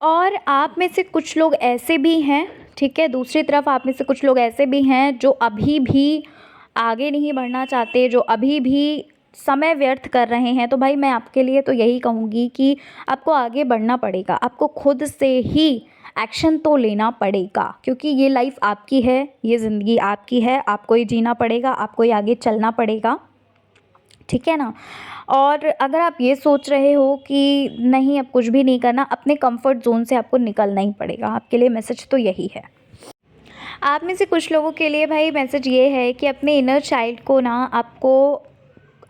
और आप में से कुछ लोग ऐसे भी हैं, ठीक है? दूसरी तरफ आप में से कुछ लोग ऐसे भी हैं जो अभी भी आगे नहीं बढ़ना चाहते, जो अभी भी समय व्यर्थ कर रहे हैं। तो भाई मैं आपके लिए तो यही कहूँगी कि आपको आगे बढ़ना पड़ेगा, आपको खुद से ही एक्शन तो लेना पड़ेगा, क्योंकि ये लाइफ आपकी है, ये ज़िंदगी आपकी है, आपको ही जीना पड़ेगा, आपको ही आगे चलना पड़ेगा, ठीक है ना? और अगर आप ये सोच रहे हो कि नहीं अब कुछ भी नहीं करना, अपने कंफर्ट ज़ोन से आपको निकलना ही पड़ेगा। आपके लिए मैसेज तो यही है। आप में से कुछ लोगों के लिए भाई मैसेज ये है कि अपने इनर चाइल्ड को ना आपको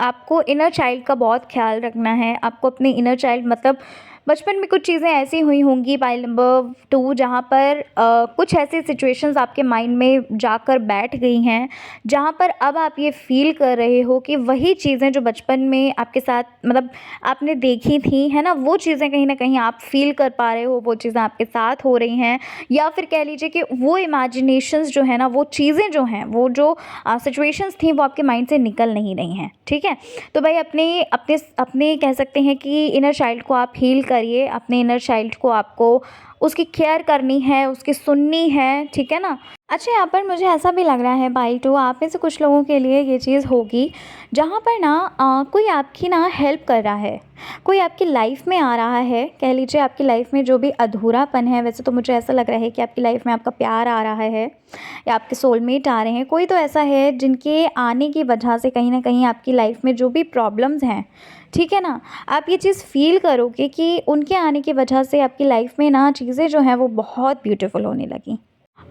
आपको इनर चाइल्ड का बहुत ख्याल रखना है। आपको अपने इनर चाइल्ड, मतलब बचपन में कुछ चीज़ें ऐसी हुई होंगी पाइल नंबर 2, जहाँ पर कुछ ऐसी सिचुएशंस आपके माइंड में जाकर बैठ गई हैं, जहाँ पर अब आप ये फ़ील कर रहे हो कि वही चीज़ें जो बचपन में आपके साथ, मतलब आपने देखी थी, है ना? वो चीज़ें कहीं न कहीं आप फ़ील कर पा रहे हो, वो चीज़ें आपके साथ हो रही हैं। या फिर कह लीजिए कि वो इमेजिनेशंस जो है ना, वो चीज़ें जो हैं, वो जो सिचुएशंस थी, वो आपके माइंड से निकल नहीं रही हैं, ठीक है? तो भाई अपने अपने अपने कह सकते हैं कि इनर चाइल्ड को आप हील करिए। अपने इनर चाइल्ड को आपको उसकी केयर करनी है, उसकी सुननी है, ठीक है ना? अच्छा, यहाँ पर मुझे ऐसा भी लग रहा है भाई, तो आप में से कुछ लोगों के लिए ये चीज़ होगी जहाँ पर ना कोई आपकी ना हेल्प कर रहा है, कोई आपकी लाइफ में आ रहा है। कह लीजिए आपकी लाइफ में जो भी अधूरापन है, वैसे तो मुझे ऐसा लग रहा है कि आपकी लाइफ में आपका प्यार आ रहा है, या आपके सोलमेट आ रहे हैं। कोई तो ऐसा है जिनके आने की वजह से कहीं ना कहीं आपकी लाइफ में जो भी प्रॉब्लम्स हैं, ठीक है ना, आप ये चीज़ फ़ील करोगे कि उनके आने की वजह से आपकी लाइफ में ना चीज़ें जो हैं वो बहुत ब्यूटीफुल होने लगी।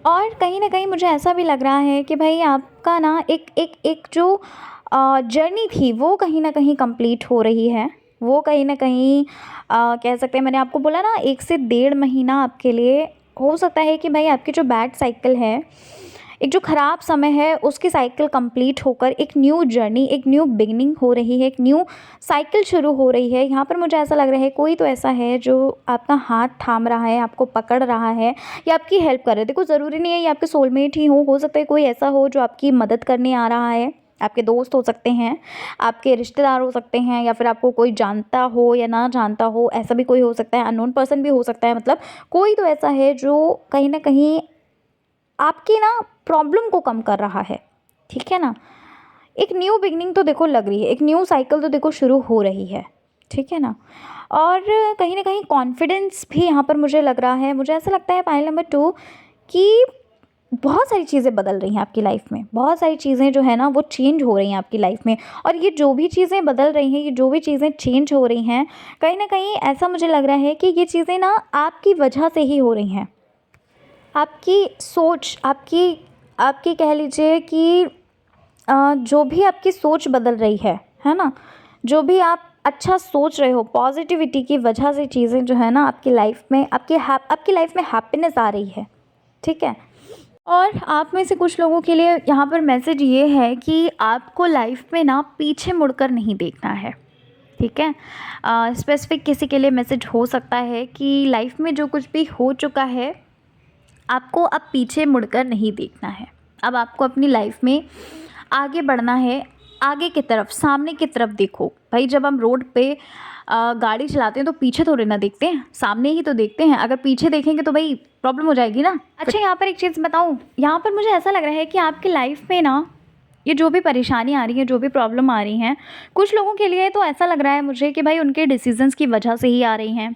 और कहीं न कहीं मुझे ऐसा भी लग रहा है कि भाई आपका ना एक एक एक जो जर्नी थी, वो कहीं न कहीं कंप्लीट हो रही है। वो कहीं न कहीं कह सकते हैं, मैंने आपको बोला ना 1 से डेढ़ महीना आपके लिए हो सकता है कि भाई आपकी जो बैड साइकिल है, एक जो ख़राब समय है उसकी साइकिल कंप्लीट होकर एक न्यू जर्नी, एक न्यू बिगिनिंग हो रही है, एक न्यू साइकिल शुरू हो रही है। यहाँ पर मुझे ऐसा लग रहा है कोई तो ऐसा है जो आपका हाथ थाम रहा है, आपको पकड़ रहा है या आपकी हेल्प कर रहा है। देखो, ज़रूरी नहीं है ये आपके सोलमेट ही हो सकता है कोई ऐसा हो जो आपकी मदद करने आ रहा है। आपके दोस्त हो सकते हैं, आपके रिश्तेदार हो सकते हैं, या फिर आपको कोई जानता हो या ना जानता हो, ऐसा भी कोई हो सकता है, अननोन पर्सन भी हो सकता है। मतलब कोई तो ऐसा है जो कहीं न कहीं आपकी ना प्रॉब्लम को कम कर रहा है, ठीक है ना? एक न्यू बिगिनिंग तो देखो लग रही है, एक न्यू साइकिल तो देखो शुरू हो रही है, ठीक है ना? और कहीं न कहीं कॉन्फिडेंस भी यहाँ पर मुझे लग रहा है, मुझे ऐसा लगता है पाइल नंबर 2 कि बहुत सारी चीज़ें बदल रही हैं आपकी लाइफ में, बहुत सारी चीज़ें जो है ना वो चेंज हो रही हैं आपकी लाइफ में। और ये जो भी चीज़ें बदल रही हैं, ये जो भी चीज़ें चेंज हो रही हैं, कहीं न कहीं ऐसा मुझे लग रहा है कि ये चीज़ें ना आपकी वजह से ही हो रही हैं। आपकी सोच, आपकी आपकी कह लीजिए कि जो भी आपकी सोच बदल रही है ना? जो भी आप अच्छा सोच रहे हो, पॉज़िटिविटी की वजह से चीज़ें जो है ना आपकी लाइफ में, आपकी लाइफ में हैप्पीनेस आ रही है, ठीक है? और आप में से कुछ लोगों के लिए यहाँ पर मैसेज ये है कि आपको लाइफ में ना पीछे मुड़कर नहीं देखना है, ठीक है? स्पेसिफिक किसी के लिए मैसेज हो सकता है कि लाइफ में जो कुछ भी हो चुका है, आपको अब पीछे मुड़कर नहीं देखना है। अब आपको अपनी लाइफ में आगे बढ़ना है, आगे की तरफ, सामने की तरफ देखो। भाई, जब हम रोड पे गाड़ी चलाते हैं तो पीछे थोड़ी ना देखते हैं, सामने ही तो देखते हैं। अगर पीछे देखेंगे तो भाई प्रॉब्लम हो जाएगी ना। अच्छा, यहाँ पर एक चीज़ बताऊँ, यहाँ पर मुझे ऐसा लग रहा है कि आपकी लाइफ में ना ये जो भी परेशानी आ रही है, जो भी प्रॉब्लम आ रही हैं, कुछ लोगों के लिए तो ऐसा लग रहा है मुझे कि भाई उनके डिसीजंस की वजह से ही आ रही हैं,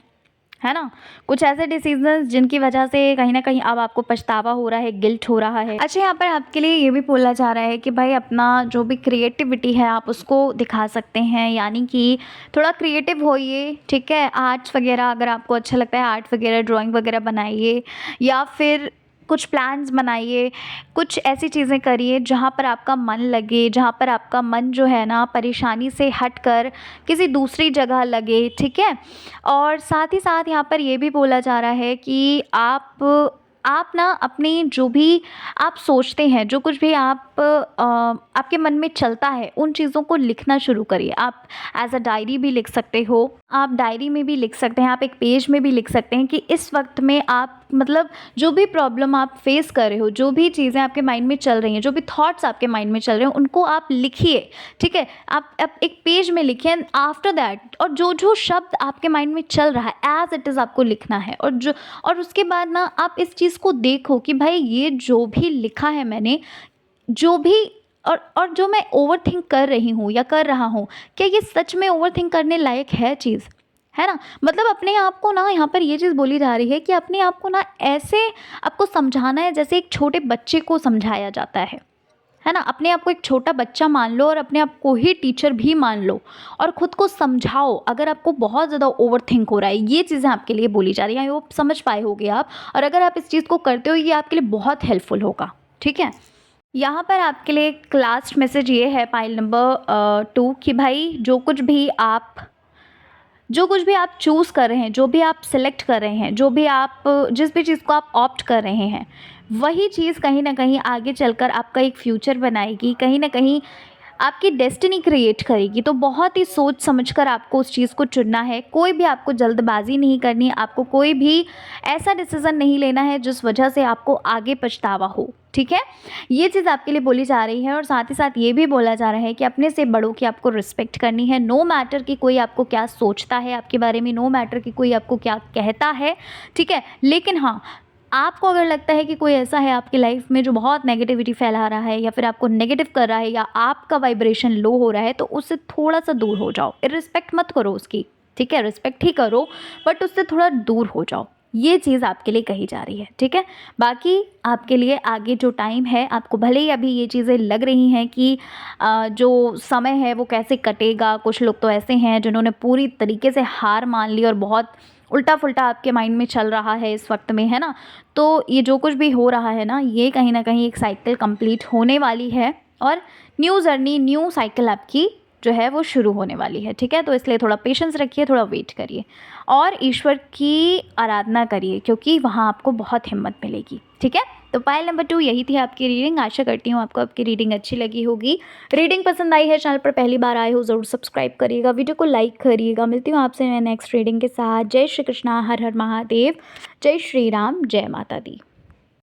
है ना? कुछ ऐसे डिसीजंस जिनकी वजह से कहीं न कहीं अब आपको पछतावा हो रहा है, गिल्ट हो रहा है। अच्छा, यहाँ पर आपके लिए ये भी बोला जा रहा है कि भाई अपना जो भी क्रिएटिविटी है आप उसको दिखा सकते हैं, यानी कि थोड़ा क्रिएटिव होइए, ठीक है? आर्ट्स वगैरह अगर आपको अच्छा लगता है, आर्ट वगैरह, ड्राइंग वगैरह बनाइए, या फिर कुछ प्लान्स बनाइए, कुछ ऐसी चीज़ें करिए जहाँ पर आपका मन लगे, जहाँ पर आपका मन जो है ना परेशानी से हटकर किसी दूसरी जगह लगे, ठीक है? और साथ ही साथ यहाँ पर ये भी बोला जा रहा है कि आप ना अपनी जो भी आप सोचते हैं, जो कुछ भी आपके मन में चलता है, उन चीज़ों को लिखना शुरू करिए। आप एज़ अ डायरी भी लिख सकते हो, आप डायरी में भी लिख सकते हैं, आप एक पेज में भी लिख सकते हैं कि इस वक्त में आप मतलब जो भी प्रॉब्लम आप फेस कर रहे हो, जो भी चीज़ें आपके माइंड में चल रही हैं, जो भी थॉट्स आपके माइंड में चल रहे हैं, उनको आप लिखिए, ठीक है? आप एक पेज में लिखिए, एंड आफ्टर दैट और जो जो शब्द आपके माइंड में चल रहा है एज़ इट इज़ आपको लिखना है। और उसके बाद ना आप इस चीज़ को देखो कि भाई ये जो भी लिखा है मैंने, जो भी और जो मैं ओवरथिंक कर रही हूँ या कर रहा हूँ, क्या ये सच में ओवरथिंक करने लायक है चीज़? है ना? मतलब अपने आप को ना, यहाँ पर ये चीज़ बोली जा रही है कि अपने आप को ना ऐसे आपको समझाना है जैसे एक छोटे बच्चे को समझाया जाता है ना? अपने आप को एक छोटा बच्चा मान लो और अपने आप को ही टीचर भी मान लो और ख़ुद को समझाओ अगर आपको बहुत ज़्यादा ओवरथिंक हो रहा है। ये चीज़ें आपके लिए बोली जा रही हैं, आई होप समझ पाए होगे आप। और अगर आप इस चीज़ को करते हो, ये आपके लिए बहुत हेल्पफुल होगा, ठीक है? यहाँ पर आपके लिए एक लास्ट मैसेज ये है पाइल नंबर 2 कि भाई जो कुछ भी आप चूज़ कर रहे हैं, जो भी आप सिलेक्ट कर रहे हैं, जो भी आप जिस भी चीज़ को आप ऑप्ट कर रहे हैं, वही चीज़ कहीं न कहीं आगे चलकर आपका एक फ्यूचर बनाएगी, कहीं न कहीं आपकी डेस्टिनी क्रिएट करेगी। तो बहुत ही सोच समझकर आपको उस चीज़ को चुनना है। कोई भी आपको जल्दबाज़ी नहीं करनी है, आपको कोई भी ऐसा डिसीज़न नहीं लेना है जिस वजह से आपको आगे पछतावा हो, ठीक है? ये चीज़ आपके लिए बोली जा रही है। और साथ ही साथ ये भी बोला जा रहा है कि अपने से बड़ों की आपको रिस्पेक्ट करनी है, नो मैटर कि कोई आपको क्या सोचता है आपके बारे में, नो मैटर कि कोई आपको क्या कहता है, ठीक है? लेकिन हाँ, आपको अगर लगता है कि कोई ऐसा है आपकी लाइफ में जो बहुत नेगेटिविटी फैला रहा है या फिर आपको नेगेटिव कर रहा है या आपका वाइब्रेशन लो हो रहा है, तो उससे थोड़ा-सा दूर हो जाओ। रिस्पेक्ट मत करो उसकी, ठीक है? रिस्पेक्ट ही करो, बट उससे थोड़ा दूर हो जाओ। ये चीज़ आपके लिए कही जा रही है, ठीक है? बाकी आपके लिए आगे जो टाइम है, आपको भले ही अभी ये चीज़ें लग रही हैं कि जो समय है वो कैसे कटेगा। कुछ लोग तो ऐसे हैं जिन्होंने पूरी तरीके से हार मान ली और बहुत उल्टा-फुल्टा आपके माइंड में चल रहा है इस वक्त में, है ना? तो ये जो कुछ भी हो रहा है ना, ये कहीं न कहीं एक साइकिल कंप्लीट होने वाली है और न्यू जर्नी, न्यू साइकिल आपकी जो है वो शुरू होने वाली है, ठीक है। तो इसलिए थोड़ा पेशेंस रखिए, थोड़ा वेट करिए और ईश्वर की आराधना करिए, क्योंकि वहाँ आपको बहुत हिम्मत मिलेगी, ठीक है। तो पायल नंबर 2 यही थी आपकी रीडिंग। आशा करती हूँ आपको आपकी रीडिंग अच्छी लगी होगी। रीडिंग पसंद आई है, चैनल पर पहली बार आए हो ज़रूर सब्सक्राइब करिएगा, वीडियो को लाइक करिएगा। मिलती हूँ आपसे मैं नेक्स्ट रीडिंग के साथ। जय श्री कृष्णा, हर हर महादेव, जय श्री राम, जय माता दी।